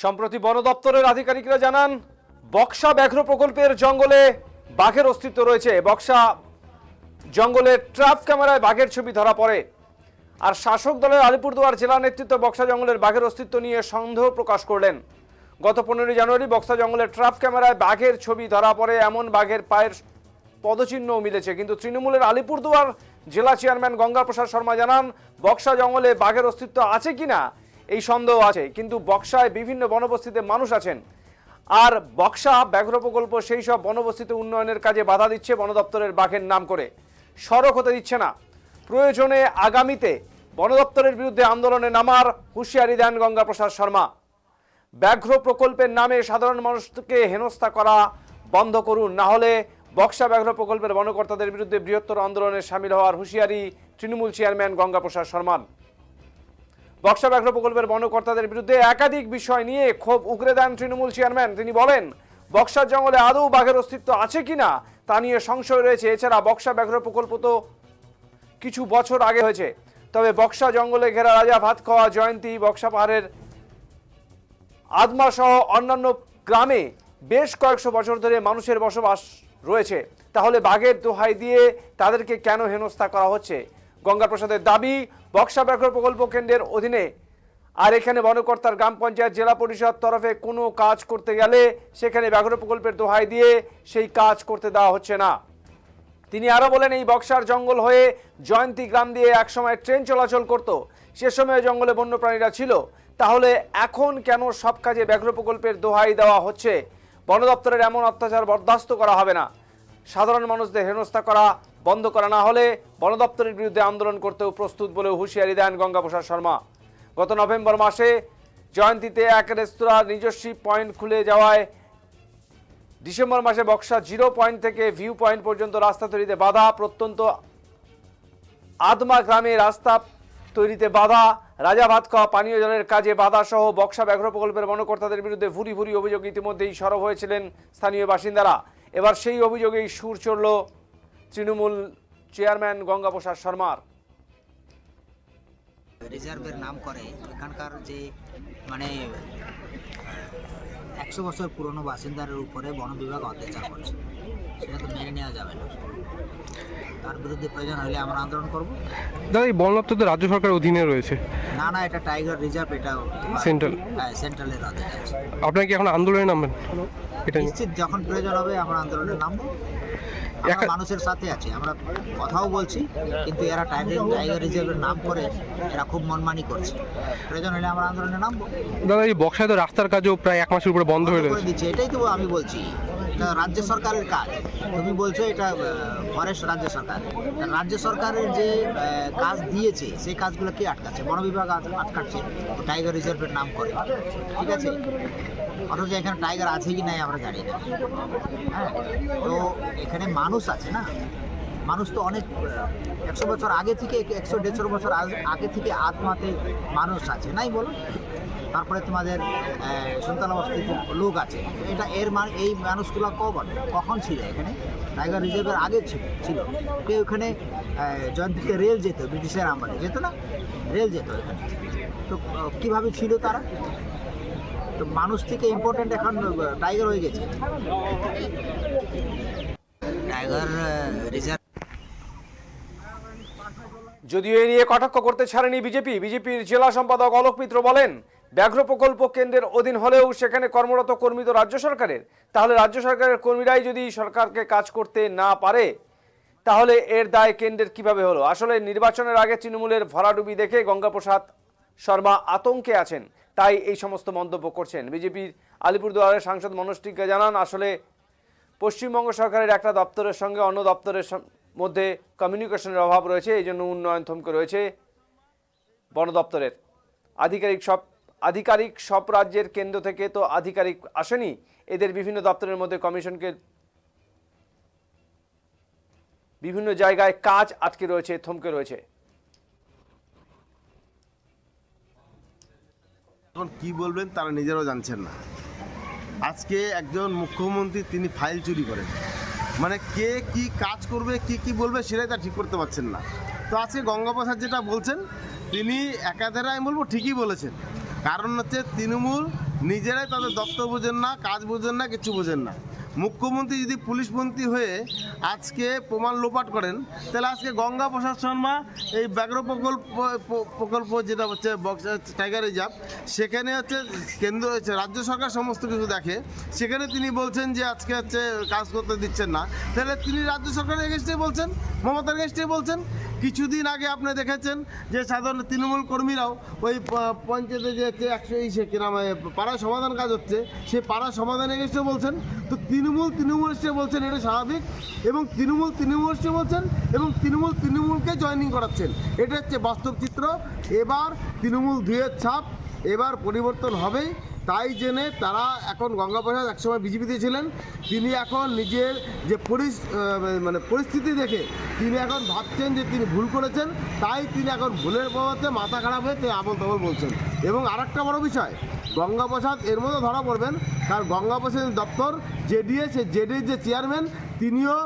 সম্প্রতি বন দপ্তরের আধিকারিকরা জানান বক্সা ব্যাঘ্র প্রকল্পের জঙ্গলে বাঘের অস্তিত্ব রয়েছে। বক্সা জঙ্গলে ট্র্যাপ ক্যামেরায় বাঘের ছবি ধরা পড়ে। আর শাসক দলের আলিপুরদুয়ার জেলা নেতৃত্ব বক্সা জঙ্গলের বাঘের অস্তিত্ব নিয়ে সন্দেহ প্রকাশ করলেন। গত 15 জানুয়ারি বক্সা জঙ্গলের ট্র্যাপ ক্যামেরায় বাঘের ছবি ধরা পড়ে। এমন বাঘের পায়ের পদচিহ্নও মিলেছে। কিন্তু তৃণমূলের আলিপুরদুয়ার জেলা চেয়ারম্যান গঙ্গা প্রসাদ শর্মা জানান বক্সা জঙ্গলে বাঘের অস্তিত্ব আছে কিনা এই সন্দেহ আছে, কিন্তু বক্সায় বিভিন্ন বনবস্তিতে মানুষ আছেন। আর বক্সা ব্যাঘ্র প্রকল্প সেই সব বনবস্তিতে উন্নয়নের কাজে বাধা দিচ্ছে বন দপ্তরের বাঘের নাম করে, সড়ক হতে দিচ্ছে না। প্রয়োজনে আগামীতে বন দপ্তরের বিরুদ্ধে আন্দোলনে নামার হুঁশিয়ারি দেন গঙ্গা প্রসাদ শর্মা। ব্যাঘ্র প্রকল্পের নামে সাধারণ মানুষকে হেনস্থা করা বন্ধ করুন, না হলে বক্সা ব্যাঘ্র প্রকল্পের বনকর্তাদের বিরুদ্ধে বৃহত্তর আন্দোলনে সামিল হওয়ার হুঁশিয়ারি তৃণমূল চেয়ারম্যান গঙ্গা প্রসাদ শর্মার। বক্সা ব্যাঘ্র প্রকল্পের বনকর্তাদের বিরুদ্ধে একাধিক বিষয় নিয়ে ক্ষোভ উগরে দেন তৃণমূল চেয়ারম্যান। তিনি বলেন বক্সার জঙ্গলে আদৌ বাঘের অস্তিত্ব আছে কিনা তা নিয়ে সংশয় রয়েছে। এছাড়া বক্সা ব্যাঘ্র প্রকল্প তো কিছু বছর আগে হয়েছে, তবে বক্সা জঙ্গলে ঘেরা রাজা ভাতখাওয়া, জয়ন্তী, বক্সা পাহাড়ের আদমা সহ অন্যান্য গ্রামে বেশ কয়েকশো বছর ধরে মানুষের বসবাস রয়েছে। তাহলে বাঘের দোহাই দিয়ে তাদেরকে কেন হেনস্থা করা হচ্ছে? গঙ্গা প্রসাদের দাবি বক্সা ব্যাঘ্র প্রকল্প কেন্দ্রের অধীনে, আর এখানে বনকর্তার গ্রাম পঞ্চায়েত জেলা পরিষদ তরফে কোনো কাজ করতে গেলে সেখানে ব্যাঘ্র প্রকল্পের দোহাই দিয়ে সেই কাজ করতে দেওয়া হচ্ছে না। তিনি আরো বলেন এই বক্সার জঙ্গল হয়ে জয়ন্তী গ্রাম দিয়ে একসময় ট্রেন চলাচল করত, সে সময় জঙ্গলে বন্যপ্রাণীরা ছিল। তাহলে এখন কেন সব কাজে ব্যাঘ্র প্রকল্পের দোহাই দেওয়া হচ্ছে? বন দপ্তরের এমন অত্যাচার বরদাস্ত করা হবে না। সাধারণ মানুষদের হেনস্থা করা বন্ধ করা না হলে বন দপ্তরের বিরুদ্ধে আন্দোলন করতেও প্রস্তুত বলেও হুঁশিয়ারি দেন গঙ্গা প্রসাদ শর্মা। গত নভেম্বর মাসে জয়ন্তীতে এক রেস্তোরাঁর নিজস্ব পয়েন্ট খুলে যাওয়ায় ডিসেম্বর মাসে বক্সা 0 পয়েন্ট থেকে ভিউ পয়েন্ট পর্যন্ত রাস্তা তৈরিতে বাধা, প্রত্যন্ত আদমা গ্রামে রাস্তা তৈরিতে বাধা, রাজা ভাতখাওয়া পানীয় জলের কাজে বাধা সহ বক্সা ব্যাঘ্র প্রকল্পের বনকর্তাদের বিরুদ্ধে ভুরি ভুরি অভিযোগ ইতিমধ্যেই সরব হয়েছিলেন স্থানীয় বাসিন্দারা। এবার সেই অভিযোগেই সুর চড়ল তৃণমূল চেয়ারম্যান গঙ্গা প্রসাদ শর্মার। রিজার্ভের নাম করে এখানকার যে মানে 100 বছর পুরনো বাসিন্দাদের উপরে বন বিভাগ অত্যাচার করছে, সেটা তো মেনে নেওয়া যাবে না। তার বিরুদ্ধে প্রয়োজন হলে আমরা আন্দোলন করব। দাদা এই বন দপ্তর তো রাজ্য সরকারের অধীনে রয়েছে। না না, এটা টাইগার রিজার্ভ, এটা সেন্ট্রাল, সেন্ট্রালের অধীনে আছে। আপনারা কি এখন আন্দোলনে নামবেন? এটা নিশ্চিত যখন প্রয়োজন হবে আমরা আন্দোলনে নামবো। আমরা মানুষের সাথে আছি, আমরা কথাও বলছি, কিন্তু এরা টাইগার রিজার্ভের নাম করে এরা খুব মনমানি করছে। প্রয়োজন হলে আমরা আন্দোলনে নামবো। দাদা এই বক্সায় তো রাস্তার কাজও প্রায় 1 মাসের উপরে বন্ধ হয়ে রয়েছে। দিচ্ছে, এটাই তো আমি বলছি, এটা রাজ্য সরকারের কাজ। তুমি বলছো এটা ফরেস্ট রাজ্য সরকার, রাজ্য সরকারের যে কাজ দিয়েছে সেই কাজগুলো কে আটকাচ্ছে? বন বিভাগ আটকাচ্ছে টাইগার রিজার্ভের নাম করে, ঠিক আছে? অথচ এখানে টাইগার আছে কি নাই আমরা জানি না। হ্যাঁ, তো এখানে মানুষ আছে না, মানুষ তো অনেক 100 বছর আগে থেকে 100-150 বছর আগে থেকে আত্মাতে মানুষ আছে নাই বলো। তারপরে তোমাদের সুন্তলা বস্তিতে লোক আছে, এটা এর এই মানুষগুলো কখন ছিল এখানে? টাইগার রিজার্ভের আগে ছিল। কেউ ওখানে জয়ন্তীতে রেল যেত, ব্রিটিশের আমলে যেত না, রেল যেত এখানে। তো কীভাবে ছিল তারা? তো মানুষ থেকে ইম্পর্টেন্ট এখন টাইগার হয়ে গেছে। টাইগার রিজার্ভ যদিও এ নিয়ে কটাক্ষ করতে ছাড়েনি বিজেপির জেলা সম্পাদক অলোক মিত্র বলেন ব্যাঘ্র প্রকল্প কেন্দ্রের অধীন হলেও সেখানে কর্মরত কর্মী তো রাজ্য সরকারের। তাহলে রাজ্য সরকারের কর্মীরাই যদি সরকারকে কাজ করতে না পারে তাহলে এর দায় কেন্দ্রের কিভাবে হলো? আসলে নির্বাচনের আগে তৃণমূলের ভরাডুবি দেখে গঙ্গা প্রসাদ শর্মা আতঙ্কে আছেন, তাই এই সমস্ত মন্তব্য করছেন। বিজেপির আলিপুরদুয়ারের সাংসদ মনোজ টিগ্গা জানান আসলে পশ্চিমবঙ্গ সরকারের একটা দপ্তরের সঙ্গে অন্য দপ্তরের মধ্যে কমিউনিকেশনের অভাব রয়েছে, এই জন্য উন্নয়ন থমকে রয়েছে বন দপ্তরের। আধিকারিক সব রাজ্যের কেন্দ্র থেকে তো আধিকারিক আসেনি, এদের বিভিন্ন দপ্তরের মধ্যে কমিশনকে বিভিন্ন জায়গায় কাজ আটকে রয়েছে, থমকে রয়েছে। এখন কি বলবেন তারা নিজেরাও জানছেন না। আজকে একজন মুখ্যমন্ত্রী তিনি ফাইল চুরি করেন, মানে কে কি কাজ করবে কি বলবে সেটাই তা ঠিক করতে পারছেন না। তো আজকে গঙ্গা প্রসাদ যেটা বলছেন তিনি একাধারে আমি বলবো ঠিকই বলেছেন, কারণ হচ্ছে তৃণমূল নিজেরাই তাদের দপ্তর বোঝেন না, কাজ বোঝেন না, কিছু বোঝেন না। মুখ্যমন্ত্রী যদি পুলিশ মন্ত্রী হয়ে আজকে প্রমাণ লোপাট করেন, তাহলে আজকে গঙ্গা প্রসাদ শর্মা এই ব্যাঘ্র প্রকল্প যেটা হচ্ছে বক্সা টাইগার রিজার্ভ, সেখানে হচ্ছে কেন্দ্র হচ্ছে রাজ্য সরকার সমস্ত কিছু দেখে, সেখানে তিনি বলছেন যে আজকে হচ্ছে কাজ করতে দিচ্ছেন না, তাহলে তিনি রাজ্য সরকারের এগেস্টে বলছেন, মমতার এগেস্টে বলছেন। কিছুদিন আগে আপনি দেখেছেন যে সাধারণ তৃণমূল কর্মীরাও ওই পঞ্চায়েতে যে হচ্ছে 100 কি নাম পাড়ায় সমাধান কাজ হচ্ছে, সেই পাড়া সমাধান এগেস্টে বলছেন। তো তৃণমূল এসে বলছেন এটা স্বাভাবিক, এবং তৃণমূল এসে বলছেন, এবং তৃণমূলকে জয়েনিং করাচ্ছেন। এটা হচ্ছে বাস্তব চিত্র। এবার তৃণমূল ধুয়ের ছাপ এবার পরিবর্তন হবেই, তাই জেনে তারা এখন গঙ্গাপ্রসাদ একসময় বিজেপিতে ছিলেন, তিনি এখন নিজের যে পরিস্থিতি দেখে তিনি এখন ভাবছেন যে তিনি ভুল করেছেন, তাই তিনি এখন ভুলের প্রভাবে মাথা খারাপ হয়ে তিনি আবল তাবল বলছেন। এবং আরেকটা বড় বিষয়, গঙ্গাপ্রসাদ এর মধ্যে ধরা পড়বেন, কারণ গঙ্গাপ্রসাদের দপ্তর জেডিএ, সে জেডির যে চেয়ারম্যান তিনিও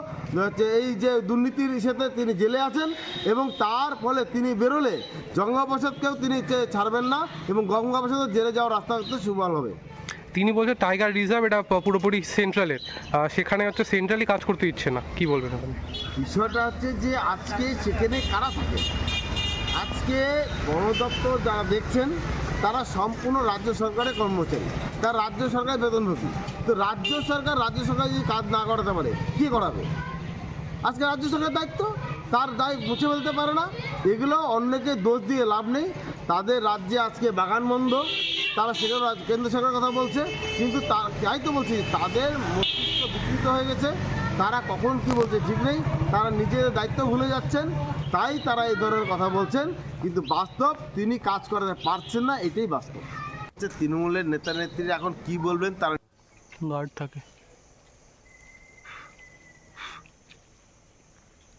এই যে দুর্নীতির সাথে তিনি জেলে আছেন, এবং তার ফলে তিনি বেরোলে গঙ্গাপ্রসাদকেও তিনি ছাড়বেন না, এবং গঙ্গাপ্রসাদের জেলে যাওয়ার রাস্তা হচ্ছে সুবল হবে। তিনি বলছেন টাইগার রিজার্ভ এটা পুরোপুরি সেন্ট্রালের, সেখানে হচ্ছে সেন্ট্রালি কাজ করতে ইচ্ছে না, কি বলবেন আপনি? বিষয়টা হচ্ছে যে আজকে সেখানে কারা থাকে, আজকে বন দপ্তর যারা দেখছেন তারা সম্পূর্ণ রাজ্য সরকারের কর্মচারী, তার রাজ্য সরকার বেতনভোগী। তো রাজ্য সরকার যদি কাজ না করাতে পারে, কি করাবে? আজকে রাজ্য সরকারের দায়িত্ব, তার দায় মুছে ফেলতে পারে না। এগুলো অন্যকে দোষ দিয়ে লাভ নেই। তাদের রাজ্যে আজকে বাগান বন্ধ, তারা সেখানে কেন্দ্র সরকারের কথা বলছে, কিন্তু তাই তো বলছি তাদের মস্তিষ্ক বিকৃত হয়ে গেছে। তারা কখন কি বলছে ঠিক নেই, তারা নিজেদের দায়িত্ব ভুলে যাচ্ছেন, তাই তারা এই ধরনের কথা বলছেন। কিন্তু বাস্তব তিনি কাজ করতে পারছেন না, এটাই বাস্তব। তৃণমূলের নেতা নেত্রীরা এখন কি বলবেন তারা গার্ড থাকে।